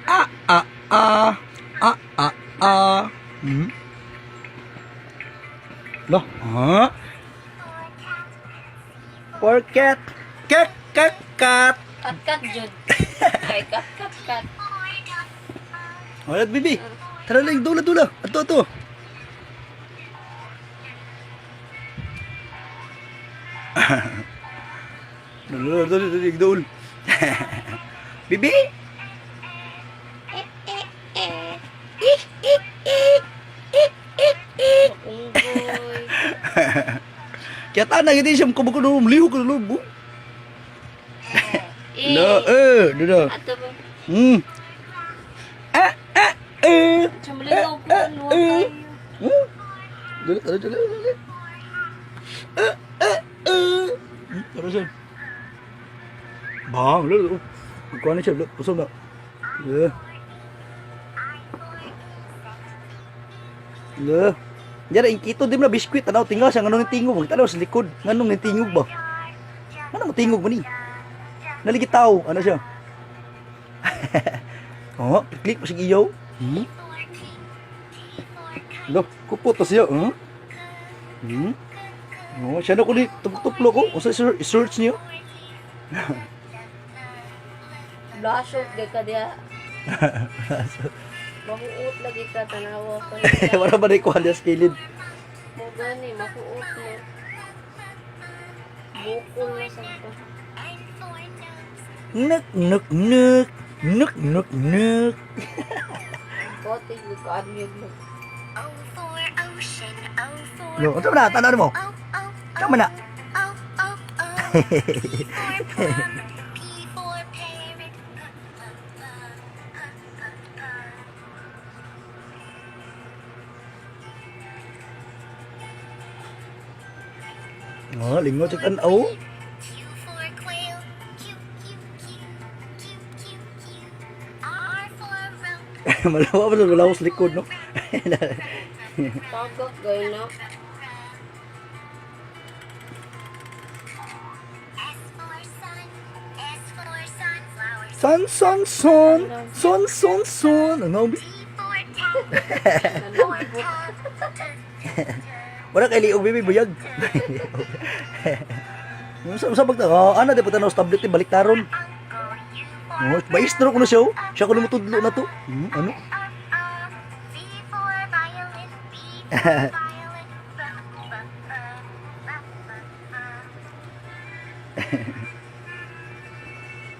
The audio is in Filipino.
Ah, ah, ah. Ah, ah, ah. Hmm? Lo, ha? For cat. Cat, cat, cat. Kat-kat, Jud. Ay, kat-kat-kat. Alright, bibi. Tara lang, dula, dula. Ato, ato. Dula, dula, dula, dula. Bibi? Unggoy. Kaya tanang, hindi siya kumukha na lumliho ka na lubo. Lo, dula. Ato ba? Hmm. Ah, ah, Sumaligaw po, luwag kayo. Hmm? Dula, dula, dula, dula. Tara siya. Bang, dula. Kuha na siya, dula. Pusog na. Yeah. Dula. Diyan, ingkito din na biskwit. Ano, tinggal siya. Anong tingog? Magtanaw sa likod. Anong tingog ba? Ano tingog mo ni? Naligitaw. Ano siya? Oh, klik mo si iyo. Hmm? Lo, kupot siya, huh? Hmm? Oh, siya na ko ni tuplo ko. O sa search niyo. Blasot, gay ka diya. Mahuot lagi ka, tanawa ka. Wala ba na ikuha niya sa kilid? Mo gani, mahuot mo. Bukol na sa ka. Nuk, nuk, nuk. Nuk, nuk, nuk. Kotig, lukaan yun mo. Lo, unsa man na? Tanaw mo. Tama na. Oh, lingot sa tanaw. Malawa ba sa malawa sa likod, no? Tagak, gay na. Son, son, son. Son, son, son. Ano? Wala kay liog, bibi, buyag. Sa pagta, ana, di pa tanaw sa tablet, balik taron. Oh, maestro ko na siya, oh. Siya ko na matudlo na to. Ano?